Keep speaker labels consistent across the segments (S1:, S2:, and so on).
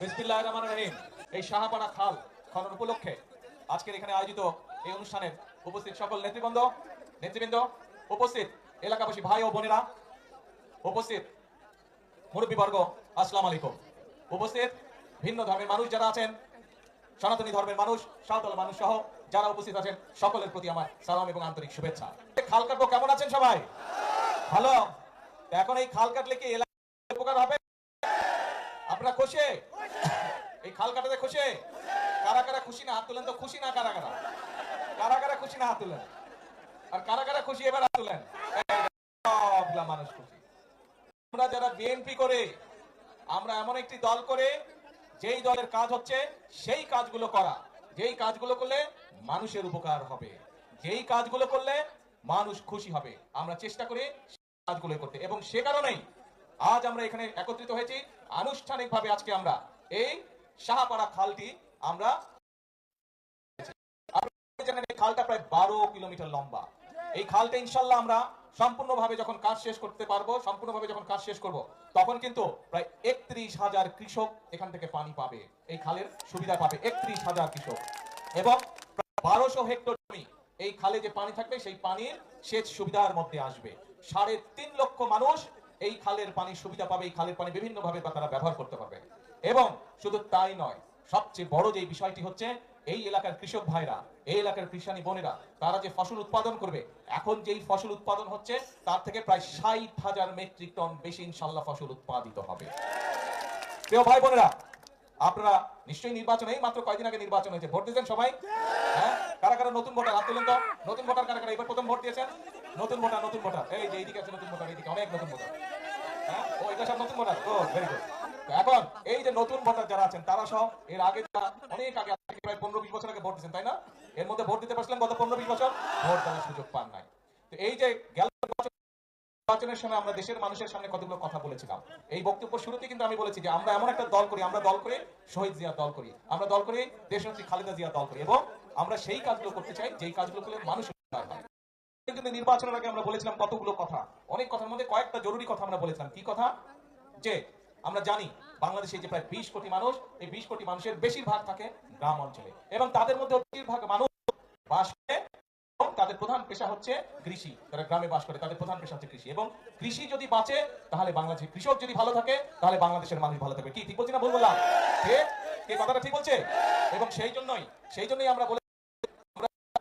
S1: বিসমিল্লাহির রহমানির রহিম। এই শাহপাড়া খাল খনন উপলক্ষে আজকের এখানে আয়োজিত এই অনুষ্ঠানের উপস্থিত সকল নেতৃবৃন্দ, উপস্থিত এলাকাবাসী ভাই ও বোনেরা, উপস্থিত মুরব্বীবর্গ, আসসালামু আলাইকুম। উপস্থিত ভিন্ন ধর্মের মানুষ যারা আছেন, সনাতনী ধর্মের মানুষ, সাঁওতাল মানুষ সহ যারা উপস্থিত আছেন, সকলের প্রতি আমার সালাম এবং আন্তরিক শুভেচ্ছা। খাল কাটবো, কেমন আছেন সবাই? ভালো। এখন এই খাল কাটলে কি এলাকার উপকার হবে? আপনারা খুশি? এই খাল কাটাতে খুশি? কারা কারা খুশি না হাত তুলেন তো। খুশি না কারা কারা? কারা কারা খুশি না হাত তুলেন। আর কারা কারা খুশি এবার হাত তুলেন। সবগুলা মানুষ খুশি। আমরা যারা বিএনপি করে, আমরা এমন একটি দল করে যেই দলের কাজ হচ্ছে সেই কাজগুলো করা, যেই কাজগুলো করলে মানুষের উপকার হবে, যেই কাজগুলো করলে মানুষ খুশি হবে, আমরা চেষ্টা করি কাজগুলো করতে। এবং সে কারণেই আজ আমরা এখানে একত্রিত হয়েছি। আনুষ্ঠানিকভাবে আজকে আমরা এই শাহপাড়া খালটি আমরা খালটা প্রায় 12 কিলোমিটার লম্বা। এই খালটা ইনশাল্লাহ আমরা সম্পূর্ণভাবে যখন কাজ শেষ করতে পারবো, সম্পূর্ণভাবে যখন কাজ শেষ করব, তখন কিন্তু প্রায় 31,000 কৃষক এখান থেকে পানি পাবে, এই খালের সুবিধা পাবে 31,000 কৃষক। এবং 1200 হেক্টর জমি এই খালে যে পানি থাকবে সেই পানির সেচ সুবিধার মধ্যে আসবে। 3.5 লক্ষ মানুষ এই খালের পানির সুবিধা পাবে, এই খালের পানি বিভিন্ন ভাবে তারা ব্যবহার করতে পারবে। এবং শুধু তাই নয়, সবচেয়ে বড় যে বিষয়টি হচ্ছে এই এলাকার কৃষক ভাইরা, এই এলাকার কৃষানী বোনেরা, তারা যে ফসল উৎপাদন করবে, এখন যেই ফসল উৎপাদন হচ্ছে তার থেকে প্রায় 60,000 মেট্রিক টন বেশি ইনশাল্লাহ ফসল উৎপাদিত হবে। প্রিয় ভাই বোনেরা, আপনারা নিশ্চয়ই নির্বাচন, এই মাত্র কয়েকদিন আগে নির্বাচন হয়েছে, ভোট দিয়েছেন সবাই? হ্যাঁ, কারা কারা নতুন ভোটার হাত তুলেন তো। নতুন ভোটার কারা কারা এবার প্রথম ভোট দিয়েছেন? নতুন ভোটার এই যে এইদিকে আছে নতুন ভোটার, এইদিকে অনেক নতুন ভোটার। হ্যাঁ, ও এটা সব নতুন ভোটার। ও ভেরি গুড। এখন এই যে নতুন ভোটার যারা আছেন তারা সহ এর আগে অনেক আগে প্রায় 15-20 বছর আগে ভোট দিয়েছেন, তাই না? এর মধ্যে ভোট দিতে পারছিলেন গত 15-20 বছর? ভোট দেওয়ার সুযোগ পান নাই। তো এই যে গেল নির্বাচনের সময় আমরা দেশের মানুষের সামনে কতগুলো কথা বলেছিলাম। এই বক্তব্য শুরুতে কিন্তু আমি বলেছি যে আমরা এমন একটা দল করি, আমরা দল করে শহীদ জিয়া দল করি, আমরা দল করি দেশনেত্রী খালেদা জিয়া দল করি, এবং আমরা সেই কাজগুলো করতে চাই যেই কাজগুলো করলে মানুষের উপকার হয়। কিন্তু নির্বাচনের আগে আমরা বলেছিলাম কতগুলো কথা, অনেক কথার মধ্যে কয়েকটা জরুরি কথা আমরা বলেছিলাম। কি কথা? যে আমরা জানি বাংলাদেশে যে প্রায় 20 কোটি মানুষ, এই 20 কোটি মানুষের বেশিরভাগ থাকে গ্রাম অঞ্চলে, এবং তাদের মধ্যে বেশিরভাগ মানুষ বাস করে, তাদের প্রধান পেশা হচ্ছে কৃষি। তারা গ্রামে বাস করে, তাদের প্রধান পেশা হচ্ছে কৃষি। এবং কৃষি যদি বাঁচে তাহলে বাংলাদেশের কৃষক যদি ভালো থাকে তাহলে বাংলাদেশের মানুষ ভালো থাকবে। কি ঠিক বলছি না ভুল বললাম? কে কথাটা ঠিক বলছে? এবং সেই জন্যই আমরা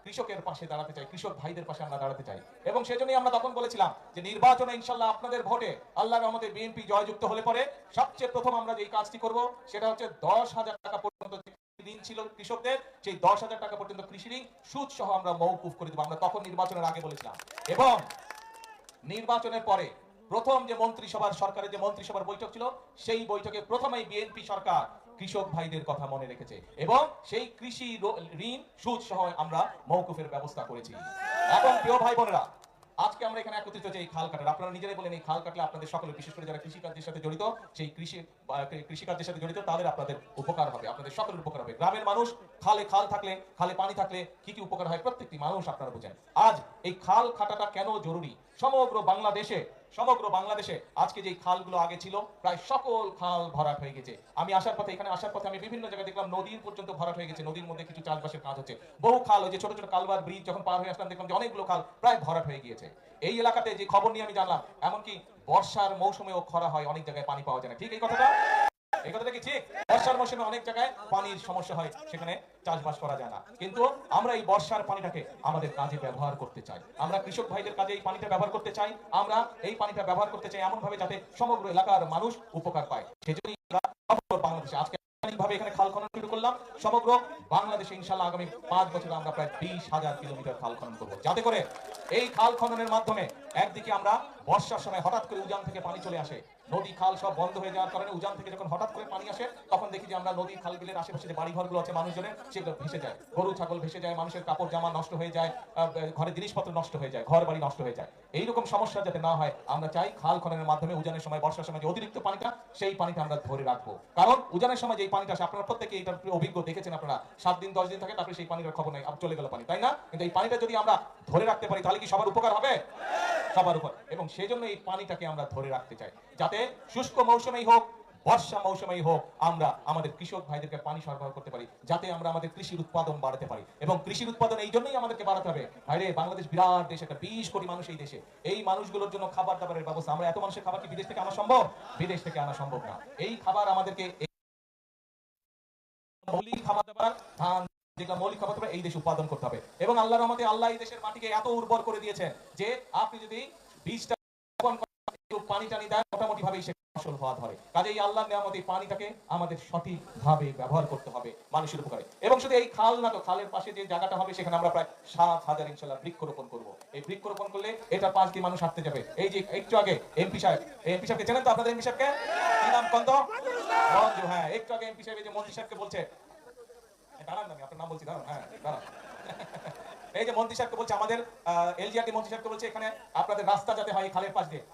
S1: কৃষকের পাশে দাঁড়াতে চাই, কৃষক ভাইদের পাশে আমরা দাঁড়াতে চাই। এবং সেজন্যই আমরা তখন বলেছিলাম যে নির্বাচনে ইনশাল্লাহ আপনাদের ভোটে আল্লাহর রহমতে বিএনপি জয়যুক্ত হলে পরে সবচেয়ে প্রথম আমরা যে কাজটি করব সেটা হচ্ছে 10,000 টাকা পর্যন্ত ঋণ ছিল কৃষকদের, সেই 10,000 টাকা পর্যন্ত কৃষি ঋণ সুদ সহ আমরা মওকুফ করে দেব। আমরা তখন নির্বাচনের আগে বলেছিলাম। এবং নির্বাচনের পরে প্রথম যে মন্ত্রিসভার সরকারের যে মন্ত্রিসভার বৈঠক ছিল, সেই বৈঠকে প্রথমেই বিএনপি সরকার কৃষক ভাইদের কথা মনে রেখেছে এবং সেই কৃষি ঋণ সুদ সহ আমরা মওকুফের ব্যবস্থা করেছি। এখন প্রিয় ভাই বোনেরা, আজকে আমরা এখানে একত্রিত হয়েছি এই খাল কাটার। আপনারা নিজেরাই বলেন এই খাল কাটলে আপনাদের সকলের, বিশেষ করে যারা কৃষিকাজের সাথে জড়িত, সেই কৃষিকাজের সাথে জড়িত তাদের আপনাদের উপকার হবে, আপনাদের সকলের উপকার হবে। গ্রামের মানুষ খাল থাকলে, খালে পানি থাকলে কি কি উপকার হয় প্রত্যেকটি মানুষ আপনারা বুঝেন। আজ এই খাল কাটাটা কেন জরুরি? সমগ্র বাংলাদেশে আজকে যে খালগুলো আগে ছিল প্রায় সকল খাল ভরাট হয়ে গেছে। আমি এখানে আসার পথে আমি বিভিন্ন জায়গায় দেখলাম নদীর পর্যন্ত ভরাট হয়ে গেছে, নদীর মধ্যে কিছু চাষবাসের কাজ হচ্ছে। বহু খাল, ওই যে ছোট ছোট কালভার ব্রিজ যখন পার হয়ে আসলাম দেখলাম যে অনেকগুলো খাল প্রায় ভরাট হয়ে গিয়েছে। এই এলাকাতে যে খবর নিয়ে আমি জানলাম, এমনকি বর্ষার মৌসুমেও খরা হয়, অনেক জায়গায় পানি পাওয়া যায় না। ঠিক এই কথাটা কি ঠিক? বর্ষার মৌসুমে অনেক জায়গায় পানির সমস্যা হয়, সেখানে চাষবাস করা যায় না। কিন্তু আমরা এই বর্ষার পানিটাকে আমাদের কাজে ব্যবহার করতে চাই, আমরা কৃষক ভাইদের কাজে এই পানিটা ব্যবহার করতে চাই, আমরা এই পানিটা ব্যবহার করতে চাই এমন ভাবে যাতে সমগ্র এলাকার মানুষ উপকার পায়। সেজন্যই বাংলাদেশে আজকে এখানে খাল খনন শুরু করলাম। সমগ্র বাংলাদেশে ইনশাআল্লাহ আগামী 5 বছরে আমরা প্রায় 20,000 কিলোমিটার খাল খনন করব, যাতে করে এই খাল খননের মাধ্যমে একদিকে আমরা বর্ষার সময় হঠাৎ করে উজান থেকে পানি চলে আসে, নদী খাল সব বন্ধ হয়ে যাওয়ার কারণে উজান থেকে যখন হঠাৎ করে পানি আসে তখন দেখি যে আমরা নদী খাল বিলের আশেপাশে যে বাড়ি ঘরগুলো আছে মানুষজনের, সেগুলো ভেসে যায়, গরু ছাগল ভেসে যায়, মানুষের কাপড় জামা নষ্ট হয়ে যায়, ঘরে জিনিসপত্র নষ্ট হয়ে যায়, ঘর বাড়ি নষ্ট হয়ে যায়। এইরকম সমস্যা যাতে না হয় আমরা চাই খাল খননের মাধ্যমে উজানের সময়, বর্ষার সময় যে অতিরিক্ত পানিটা, সেই পানিটা আমরা ধরে রাখবো। কারণ উজানের সময় যে পানিটা আসে, আপনারা প্রত্যেকে এটা অভিজ্ঞ, দেখেছেন, আপনারা 7 দিন 10 দিন থাকে, তারপরে সেই পানির খবর নাই, চলে গেল পানি, তাই না? কিন্তু এই পানিটা যদি আমরা ধরে রাখতে পারি তাহলে কি সবার উপকার হবে? সবার উপর। এবং সেই জন্য এই পানিটাকে আমরা ধরে রাখতে চাই, যাতে শুষ্ক মৌসুমেই হোক, বর্ষা মৌসুমেই হোক আমরা আমাদের কৃষক ভাইদেরকে পানি সরবরাহ করতে পারি, যাতে আমরা আমাদের কৃষির উৎপাদন বাড়াতে পারি। এবং কৃষির উৎপাদন এই জন্যই আমাদেরকে বাড়াতে হবে ভাইরে, বাংলাদেশ বিরাট দেশ, একটা 20 কোটি মানুষ এই দেশে। এই মানুষগুলোর জন্য খাবার দাবারের ব্যবস্থা, আমরা এত মানুষের খাবার কি বিদেশ থেকে আনা সম্ভব? বিদেশ থেকে আনা সম্ভব না। এই খাবার আমাদেরকে মৌলিক খাবার দাবার, ধান, যেগুলো মৌলিক খাবার দাবার এই দেশে উৎপাদন করতে হবে। এবং আল্লাহর রহমতে আল্লাহ এই দেশের মাটিকে এত উর্বর করে দিয়েছেন যে আপনি যদি বীজটা পানি টানি দেয় মোটামুটি ভাবে সে ফসল হওয়া ধরে। কাজে এই আল্লাহর নিয়ামতে পানিটাকে আমাদের সঠিকভাবে ব্যবহার করতে হবে মানুষের উপকারে। এবং শুধু এই খাল না, তো খালের পাশে যে জায়গাটা হবে সেখানে আমরা প্রায় 7,000 ইনশাআল্লাহ বৃক্ষরোপণ করব। এই বৃক্ষরোপণ করলে এটা 5 দিয়ে মানুষ হাঁটতে যাবে। এই যে একটু আগে এমপি সাহেবকে চেনেন তো আপনাদের? এমপি সাহেবকে কি নাম কন্ত? মঞ্জু। হ্যাঁ, একটু আগে এমপি সাহেব এই যে মন্ত্রী সাহেবকে বলছে, দাঁড়ান আমি আপনার নাম বলছি, দাঁড়ান, হ্যাঁ দাঁড়ান। এই যে মন্ত্রী সাহেবকে বলছে, আমাদের এলজিআরটি মন্ত্রী সাহেবকে বলছে এখানে আপনাদের রাস্তা যাতে হয় খালের পাশ দিয়ে,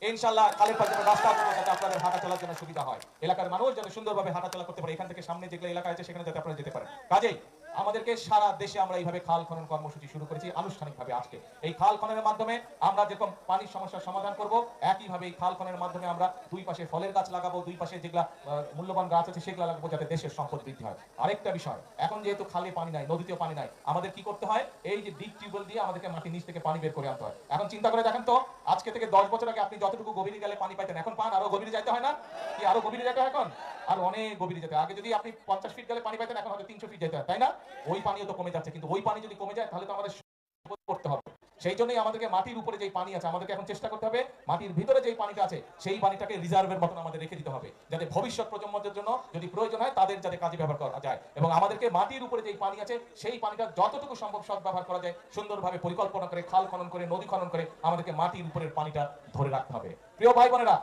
S1: ইনশাআল্লাহ খালের পাশে রাস্তা যাতে আপনাদের হাঁটা চলার জন্য সুবিধা হয়, এলাকার মানুষ যাতে সুন্দরভাবে হাঁটা চলা করতে পারে, এখান থেকে সামনে যেগুলো এলাকা আছে সেখানে যাতে আপনারা যেতে পারেন। কাজেই আমাদেরকে সারা দেশে আমরা এইভাবে খাল খনন কর্মসূচি শুরু করেছি আনুষ্ঠানিকভাবে আজকে। এই খাল খননের মাধ্যমে আমরা যেরকম পানির সমস্যার সমাধান করব, একইভাবে এই খাল খননের মাধ্যমে আমরা দুই পাশে ফলের গাছ লাগাবো, দুই পাশে যেগুলা মূল্যবান গাছ আছে সেগুলো লাগাবো, যাতে দেশের সম্পদ বৃদ্ধি হয়। আরেকটা বিষয়, এখন যেহেতু খালে পানি নাই, নদীতেও পানি নাই, আমাদের কি করতে হয়? এই যে ডিপ টিউবওয়েল দিয়ে আমাদেরকে মাটির নিচ থেকে পানি বের করে আনতে হয়। এখন চিন্তা করে দেখেন তো, আজকে থেকে 10 বছর আগে আপনি যতটুকু গভীরে গেলে পানি পাইতেন, এখন পান আরো গভীরে যেতে হয় না? কি আরো গভীরে যেতে হয়? এখন আর অনেক গভীরে যেতে হয়। আগে যদি আপনি 50 ফিট গেলে পানি পাইতেন, এখন হয়তো 300 ফিট যেতে হয়, তাই না? ওই পানিও তো কমে যাচ্ছে, কিন্তু ওই পানি যদি কমে যায় তাহলে তো আমাদের করতে হবে। সেই জন্যই আমাদেরকে মাটির উপরে যেই পানি আছে আমাদেরকে এখন চেষ্টা করতে হবে মাটির ভিতরে যেই পানিটা আছে সেই পানিটাকে রিজার্ভের মতন আমাদের রেখে দিতে হবে, যাতে ভবিষ্যৎ প্রজন্মদের জন্য যদি প্রয়োজন হয় তাদের যাতে কাজে ব্যবহার করা যায়। এবং আমাদেরকে মাটির উপরে যেই পানি আছে সেই পানিটা যতটুকু সম্ভব সৎ ব্যবহার করা যায় সুন্দরভাবে পরিকল্পনা করে, খাল খনন করে, নদী খনন করে আমাদেরকে মাটির উপরের পানিটা ধরে রাখতে হবে। প্রিয় ভাই বোনেরা,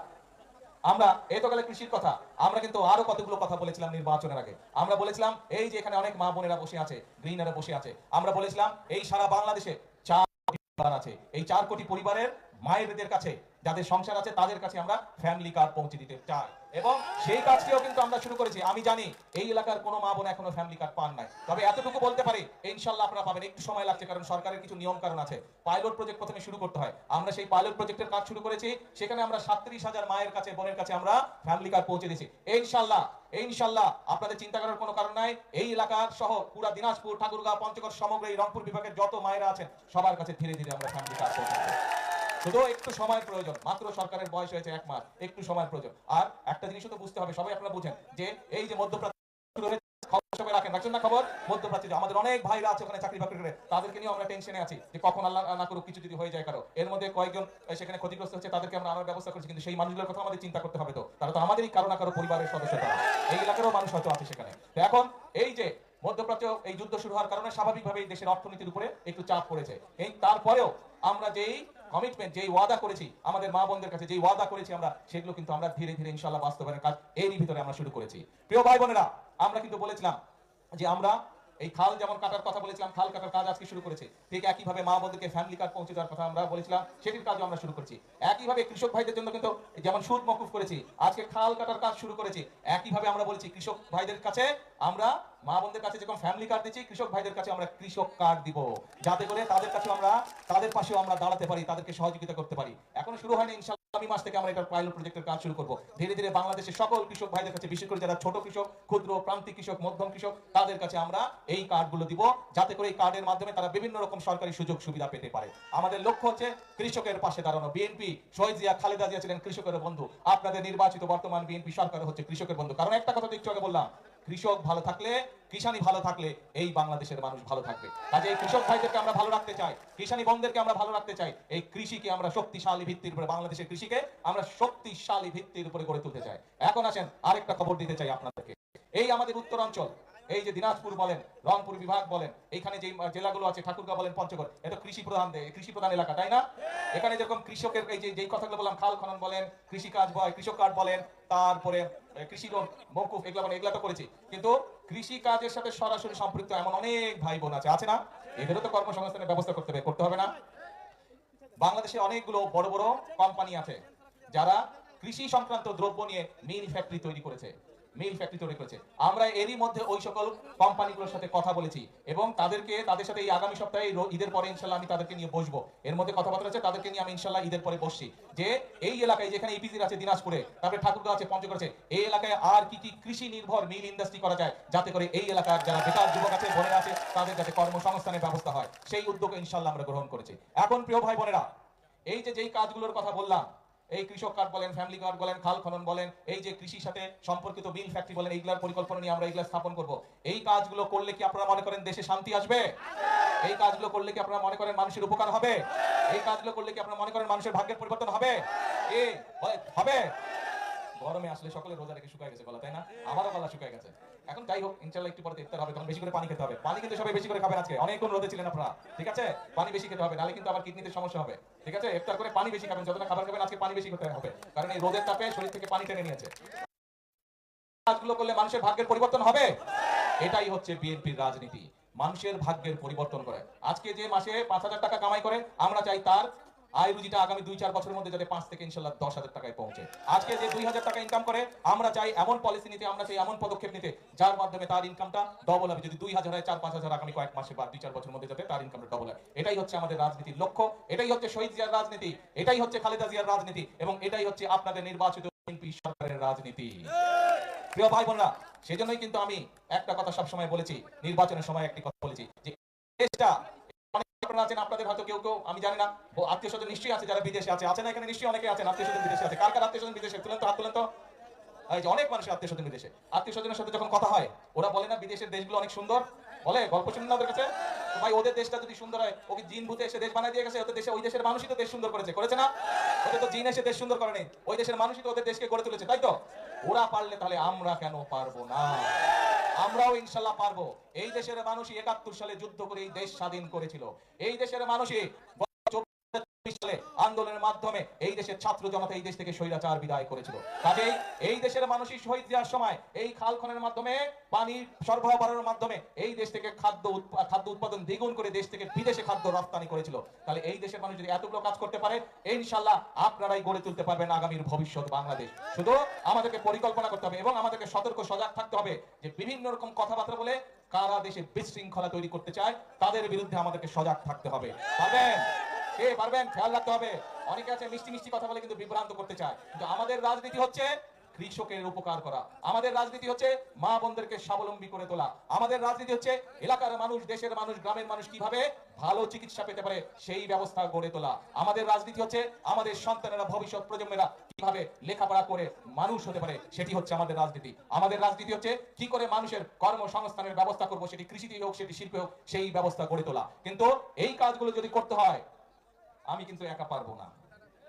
S1: আমরা এই তো গেলে কৃষির কথা, আমরা কিন্তু আরো কতগুলো কথা বলেছিলাম নির্বাচনের আগে। আমরা বলেছিলাম এই যে এখানে অনেক মা বোনেরা বসে আছে, গ্রিনারে বসে আছে, আমরা বলেছিলাম এই সারা বাংলাদেশে 4 কোটি পরিবার আছে, এই 4 কোটি পরিবারের মায়েদের কাছে, যাদের সংসার আছে তাদের কাছে আমরা ফ্যামিলি কার্ড পৌঁছে দিতে চাই। এবং সেই কাজটিও কিন্তু আমরা শুরু করেছি। আমি জানি এই এলাকার কোনো মা বোন এখনো ফ্যামিলি কার্ড পান নাই, তবে এতটুকু বলতে পারি ইনশাআল্লাহ আপনারা পাবেন। একটু সময় লাগছে, কারণ সরকারের কিছু নিয়ম কারণ আছে। পাইলট প্রজেক্ট প্রথমে শুরু করতে হয়, আমরা সেই পাইলট প্রজেক্টের কাজ শুরু করেছি। সেখানে আমরা 37,000 মায়ের কাছে, বোনের কাছে আমরা ফ্যামিলি কার্ড পৌঁছে দিয়েছি। ইনশাআল্লাহ আপনাদের চিন্তা করার কোনো কারণ নাই। এই এলাকার সহ পুরা দিনাজপুর, ঠাকুরগাঁও, পঞ্চগড়, সমগ্র এই রংপুর বিভাগের যত মায়েরা আছেন সবার কাছে ধীরে ধীরে আমরা ফ্যামিলি কার্ড পৌঁছে দেব। শুধু একটু সময়ের প্রয়োজন, মাত্র সরকারের বয়স হয়েছে 1 মাস, একটু সময়ের প্রয়োজন। আর একটা জিনিসও তো বুঝতে হবে, সবাই আপনারা বুঝেন যে এই যে মধ্যপ্রাচ্য শুরু হয়েছে, খবর সবাই রাখেন না খবর? মধ্যপ্রাচ্যে আমাদের অনেক ভাইরা আছে ওখানে চাকরি বাকরি করে, তাদেরকে নিয়ে আমরা টেনশনে আছি যে কখন আল্লাহ না করুক কিছু যদি হয়ে যায় কারো। এর মধ্যে কয়েকজন সেখানে ক্ষতিগ্রস্ত হচ্ছে, তাদেরকে আমরা আনার ব্যবস্থা করছি, কিন্তু সেই মানুষগুলোর কথা আমাদের চিন্তা করতে হবে। তো তারা তো আমাদেরই কারো না কারো পরিবারের সদস্য, তারা এই এলাকারও মানুষ হয়তো আছে সেখানে। তো এখন এই যে মধ্যপ্রাচ্য এই যুদ্ধ শুরু হওয়ার কারণে স্বাভাবিকভাবে এই দেশের অর্থনীতির উপরে একটু চাপ পড়েছে। এই তারপরেও আমরা যেই কমিটমেন্ট, যেই ওয়াদা করেছি আমাদের মা বোনদের কাছে, যেই ওয়াদা করেছি আমরা, সেগুলো কিন্তু আমরা ধীরে ধীরে ইনশাআল্লাহ বাস্তবায়নের কাজ এরই ভিতরে আমরা শুরু করেছি। প্রিয় ভাই বোনেরা, আমরা কিন্তু বলেছিলাম যে আমরা এই খাল যেমন কাটার কথা বলেছিলাম, খাল কাটার কাজ আজকে শুরু করেছি। ঠিক একইভাবে মা বোনদেরকে ফ্যামিলি কার্ড পৌঁছে দেওয়ার কথা আমরা বলেছিলাম, সেটির কাজও আমরা শুরু করেছি। একইভাবে কৃষক ভাইদের জন্য কিন্তু যেমন সুদ মকুফ করেছি, আজকে খাল কাটার কাজ শুরু করেছি। একইভাবে আমরা বলেছি কৃষক ভাইদের কাছে আমরা, মা বোনদের কাছে যেরকম ফ্যামিলি কার্ড দিচ্ছি, কৃষক ভাইদের কাছে আমরা কৃষক কার্ড দিব, যাতে করে তাদের কাছে আমরা, তাদের পাশেও আমরা দাঁড়াতে পারি, তাদেরকে সহযোগিতা করতে পারি। এখনো শুরু হয়নি, ইনশাআল্লাহ আগামী মাস থেকে আমরা এটা পাইলট প্রজেক্টের কাজ শুরু করব। ধীরে ধীরে বাংলাদেশের সকল কৃষক ভাইদের কাছে, বিশেষ করে যারা ছোট কৃষক, ক্ষুদ্র প্রান্তিক কৃষক, মধ্যম কৃষক, তাদের কাছে আমরা এই কার্ডগুলো দিব, যাতে করে এই কার্ডের মাধ্যমে তারা বিভিন্ন রকম সরকারি সুযোগ সুবিধা পেতে পারে। আমাদের লক্ষ্য হচ্ছে কৃষকের পাশে দাঁড়ানো। বিএনপি, শহীদ জিয়া, খালেদা জিয়া ছিলেন কৃষকের বন্ধু। আপনাদের নির্বাচিত বর্তমান বিএনপি সরকার হচ্ছে কৃষকের বন্ধু। কারণ একটা কথা তো একটু আগে বললাম, কৃষক ভালো থাকলে, কিষানি ভালো থাকলে এই বাংলাদেশের মানুষ ভালো থাকবে। কাজে এই কৃষক ভাইদেরকে আমরা ভালো রাখতে চাই, কিষানি বন্ধুদেরকে আমরা ভালো রাখতে চাই। এই কৃষিকে আমরা শক্তিশালী ভিত্তির উপরে, বাংলাদেশের কৃষিকে আমরা শক্তিশালী ভিত্তির উপরে গড়ে তুলতে চাই। এখন আসেন আরেকটা খবর দিতে চাই আপনাদেরকে। এই আমাদের উত্তরাঞ্চল, এই যে দিনাজপুর বলেন, রংপুর বিভাগ বলেন, এখানে যে জেলাগুলো আছে, ঠাকুরগাঁও বলেন, পঞ্চগড়, এটা কৃষি প্রধান এলাকা, তাই না? এখানে যেরকম কৃষকের এই যে কথাগুলো বললাম, খাল খনন বলেন, কৃষি কাজ বয়, কৃষক কার্ড বলেন, তারপরে কৃষি লোন মৌকুফ, এগুলা তো করেছি। কিন্তু কৃষি কাজের সাথে সরাসরি সম্পৃক্ত এমন অনেক ভাই বোন আছে না? এদেরও তো কর্মসংস্থানের ব্যবস্থা করতে হবে না? বাংলাদেশে অনেকগুলো বড় বড় কোম্পানি আছে যারা কৃষি সংক্রান্ত দ্রব্য নিয়ে মিল ফ্যাক্টরি তৈরি করেছে। মিল ফ্যাক্টরি তৈরি করেছে। আমরা এরই মধ্যে ওই সকল কোম্পানিগুলোর সাথে কথা বলেছি এবং তাদের সাথে এই আগামী সপ্তাহে ঈদের পরে ইনশাল্লাহ আমি তাদেরকে নিয়ে বসবো। এর মধ্যে কথাবার্তা আছে, তাদেরকে নিয়ে আমি ইনশাল্লাহ ঈদের পরে বসছি যে এই এলাকায় যেখানে ইপিজির আছে দিনাজপুরে, তারপরে ঠাকুরগাঁও আছে, পঞ্চগড় আছে, এই এলাকায় আর কি কি কৃষি নির্ভর মিল ইন্ডাস্ট্রি করা যায় যাতে করে এই এলাকার যারা বেকার যুবক আছে, বোনেরা আছে, তাদের যাতে কর্মসংস্থানের ব্যবস্থা হয়, সেই উদ্যোগ ইনশাল্লাহ আমরা গ্রহণ করেছি। এখন প্রিয় ভাই বোনেরা, এই যে যেই কাজগুলোর কথা বললাম, এই কৃষক কার্ড বলেন, ফ্যামিলি কার্ড বলেন, খাল খনন বলেন, এই যে কৃষির সাথে সম্পর্কিত মিল ফ্যাক্টরি বলেন, এইগুলোর পরিকল্পনা নিয়ে আমরা এইগুলো স্থাপন করব। এই কাজগুলো করলে কি আপনারা মনে করেন দেশে শান্তি আসবে? এই কাজগুলো করলে কি আপনারা মনে করেন মানুষের উপকার হবে? এই কাজগুলো করলে কি আপনারা মনে করেন মানুষের ভাগ্যের পরিবর্তন হবে? কি হবে? গরমে আসলে সকলে রোজা রেখে শুকায় গেছে গলা, তাই না? আমারও গলা শুকায় গেছে। এখন যাই হোক, ইনশাআল্লাহ একটু পরে ইফতার হবে, তখন বেশি করে পানি খেতে হবে। পানি কিন্তু সবাই বেশি করে খাবেন আজকে, অনেকক্ষণ রোদে ছিলেন আপনারা, ঠিক আছে? পানি বেশি খেতে হবে, নাহলে কিন্তু আবার কিডনিতে সমস্যা হবে, ঠিক আছে? ইফতার করে পানি বেশি খাবেন, যতটা খাবার খাবেন আজকে পানি বেশি খেতে হবে, কারণ এই রোদের তাপে শরীর থেকে পানি টেনে নিয়েছে। কাজগুলো করলে মানুষের ভাগ্যের পরিবর্তন হবে, এটাই হচ্ছে বিএনপির রাজনীতি, মানুষের ভাগ্যের পরিবর্তন করে। আজকে যে মাসে 5,000 টাকা কামাই করে, আমরা চাই তার আয় রুজিটা আগামী 2-4 বছরের মধ্যে যাতে 5 থেকে ইনশাআল্লাহ 10,000 টাকায় পৌঁছে। আজকে যে 2,000 টাকা ইনকাম করে, আমরা চাই এমন পলিসি নিতে, আমরা চাই এমন পদক্ষেপ নিতে যার মাধ্যমে তার ইনকামটা ডবল হবে। যদি 2,000 হয়, 4-5,000 আগামী কয়েক মাসে বা 2-4 বছরের মধ্যে যাতে তার ইনকামটা ডবল হয়। এটাই হচ্ছে আমাদের রাজনীতির লক্ষ্য, এটাই হচ্ছে শহীদ জিয়ার রাজনীতি, এটাই হচ্ছে খালেদা জিয়ার রাজনীতি, এবং এটাই হচ্ছে আপনাদের নির্বাচিত বিএনপি সরকারের রাজনীতি। প্রিয় ভাই বোনেরা, সেজন্যই কিন্তু আমি একটা কথা সব সময় বলেছি, নির্বাচনের সময় একটি কথা বলেছি যে দেশটা, আছেন আপনাদের হয়তো কেউ কেউ, আমি জানি না, আত্মীয় স্বজন নিশ্চয়ই আছে যারা বিদেশে আছে না? এখানে নিশ্চয়ই অনেকে আছেন আত্মীয় স্বজন বিদেশে আছে। কার কার আত্মীয় স্বজন বিদেশে? তুলেন তো, হাত তুলেন তো। এই যে অনেক মানুষের আত্মীয় স্বজন বিদেশে, আত্মীয় স্বজনের সাথে যখন কথা হয়, ওরা বলে না বিদেশের দেশগুলো অনেক সুন্দর, বলে গল্প শুনুন না ওদের কাছে। ভাই ওদের দেশটা যদি সুন্দর হয়, ওকে জিন ভূতে এসে দেশ বানায় দিয়ে গেছে? ওদের দেশে, ওই দেশের মানুষই তো দেশ সুন্দর করেছে না? ওদের তো জিন এসে দেশ সুন্দর করেনি, ওই দেশের মানুষই তো ওদের দেশকে গড়ে তুলেছে, তাই তো? ওরা পারলে তাহলে আমরা কেন পারবো না? আমরাও ইনশাল্লাহ পারবো। এই দেশের মানুষই 71 সালে যুদ্ধ করে এই দেশ স্বাধীন করেছিল। এই দেশের মানুষই সালে আন্দোলনের মাধ্যমে এই দেশের ছাত্র জনতা এই দেশ থেকে স্বৈরাচার বিদায় করেছিল। কাজেই এই দেশের মানুষই শহীদ দেওয়ার সময় এই খাল খননের মাধ্যমে, পানি সরবরাহ বাড়ানোর মাধ্যমে এই দেশ থেকে খাদ্য উৎপাদন দ্বিগুণ করে দেশ থেকে বিদেশে খাদ্য রপ্তানি করেছিল। তাহলে এই দেশের মানুষ যদি এতগুলো কাজ করতে পারে, ইনশাআল্লাহ আপনারাই গড়ে তুলতে পারবেন আগামীর ভবিষ্যৎ বাংলাদেশ। শুধু আমাদেরকে পরিকল্পনা করতে হবে এবং আমাদেরকে সতর্ক সজাগ থাকতে হবে যে বিভিন্ন রকম কথাবার্তা বলে কারা দেশে বিশৃঙ্খলা তৈরি করতে চায়, তাদের বিরুদ্ধে আমাদেরকে সজাগ থাকতে হবে। পারবেন? কে পারবেন? খেয়াল রাখতে হবে। অনেকে আছে মিষ্টি মিষ্টি কথা বলে কিন্তু বিভ্রান্ত করতে চায়, কিন্তু আমাদের রাজনীতি হচ্ছে কৃষকের উপকার করা, আমাদের রাজনীতি হচ্ছে মা বোনদেরকে স্বাবলম্বী করে তোলা, আমাদের রাজনীতি হচ্ছে এলাকার মানুষ, দেশের মানুষ, গ্রামের মানুষ কিভাবে ভালো চিকিৎসা পেতে পারে সেই ব্যবস্থা গড়ে তোলা। আমাদের রাজনীতি হচ্ছে আমাদের সন্তানেরা, ভবিষ্যৎ প্রজন্মেরা কিভাবে লেখাপড়া করে মানুষ হতে পারে, সেটি হচ্ছে আমাদের রাজনীতি। আমাদের রাজনীতি হচ্ছে কি করে মানুষের কর্মসংস্থানের ব্যবস্থা করব, সেটি কৃষিতেই হোক, সেটি শিল্পে হোক, সেই ব্যবস্থা গড়ে তোলা। কিন্তু এই কাজগুলো যদি করতে হয়, আমি কিন্তু একা পারবো না।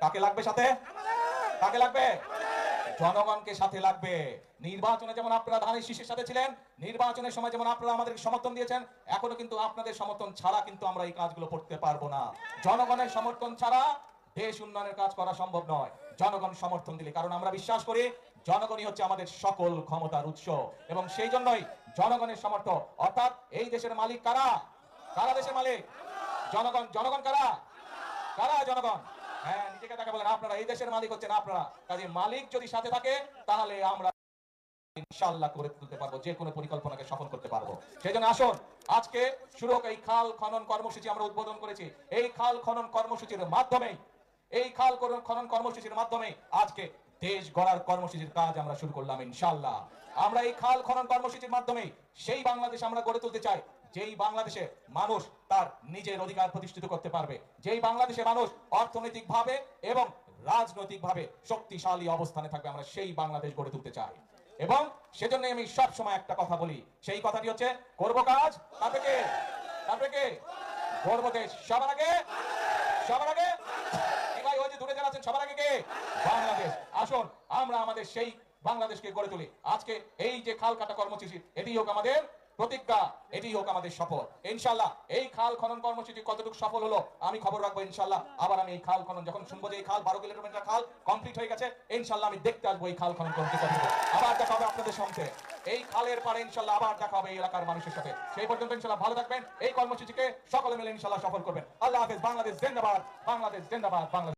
S1: কাকে লাগবে সাথে? কাকে লাগবে? জনগণকে সাথে লাগবে। নির্বাচনে যেমন আপনারা ধানের শীষের সাথে ছিলেন, নির্বাচনের সময় যেমন আপনারা আমাদেরকে সমর্থন দিয়েছেন, এখনো কিন্তু আপনাদের সমর্থন ছাড়া কিন্তু আমরা এই কাজগুলো করতে পারবো না। জনগণের সমর্থন ছাড়া দেশ উন্নয়নের কাজ করা সম্ভব নয়। জনগণ সমর্থন দিলে, কারণ আমরা বিশ্বাস করি জনগণই হচ্ছে আমাদের সকল ক্ষমতার উৎস, এবং সেই জন্যই জনগণের সমর্থন, অর্থাৎ এই দেশের মালিক কারা? কারা দেশের মালিক? জনগণ। জনগণ কারা? কারা? জনগণ। হ্যাঁ, নিজেকে দেখা বলেন, আপনারা এই দেশের মালিক হচ্ছেন আপনারা। কাজে মালিক যদি সাথে থাকে, তাহলে আমরা ইনশাআল্লাহ করে তুলতে পারবো, যে কোনো পরিকল্পনাকে সফল করতে পারবো। সেজন্য আসুন, আজকে শুরু হোক এই খাল খনন কর্মসূচি আমরা উদ্বোধন করেছি। এই খাল খনন কর্মসূচির মাধ্যমে, এই খাল খনন কর্মসূচির মাধ্যমে আজকে দেশ গড়ার কর্মসূচির কাজ আমরা শুরু করলাম ইনশাআল্লাহ। আমরা এই খাল খনন কর্মসূচির মাধ্যমে সেই বাংলাদেশ আমরা গড়ে তুলতে চাই, যেই বাংলাদেশে মানুষ তার নিজের অধিকার প্রতিষ্ঠিত করতে পারবে, যেই বাংলাদেশে মানুষ অর্থনৈতিকভাবে এবং রাজনৈতিকভাবে শক্তিশালী অবস্থানে থাকবে, আমরা সেই বাংলাদেশ গড়ে তুলতে চাই। এবং সেজন্য আমি সব সময় একটা কথা বলি, সেই কথাটি হচ্ছে করব কাজ, তারপরে কে গড়ব দেশ। সবার আগে ভাই, ওই যে দূরে যারা আছেন, সবার আগে কে? বাংলাদেশ। আসুন আমরা আমাদের সেই বাংলাদেশকে গড়ে তুলি। আজকে এই যে খাল কাটা কর্মসূচি, এটি হোক আমাদের প্রতিজ্ঞা, এটি হোক আমাদের শপথ। ইনশাআল্লাহ এই খাল খনন কর্মসূচি কতটুকু সফল হলো আমি খবর রাখবো ইনশাআল্লাহ। আবার আমি এই খাল খনন যখন শুনবো যে এই খাল 12 কিলোমিটার খাল কমপ্লিট হয়ে গেছে, ইনশাআল্লাহ আমি দেখতে আসবো এই খাল খনন কর্মসূচি। আবার দেখা হবে আপনাদের সঙ্গে এই খালের পারে, ইনশাআল্লাহ আবার দেখা হবে এই এলাকার মানুষের সাথে। সেই পর্যন্ত ইনশাআল্লাহ ভালো থাকবেন। এই কর্মসূচিকে সকলে মিলে ইনশাআল্লাহ সফল করবেন। আল্লাহ হাফেজ। বাংলাদেশ জিন্দাবাদ, বাংলাদেশ জিন্দাবাদ, বাংলাদেশ।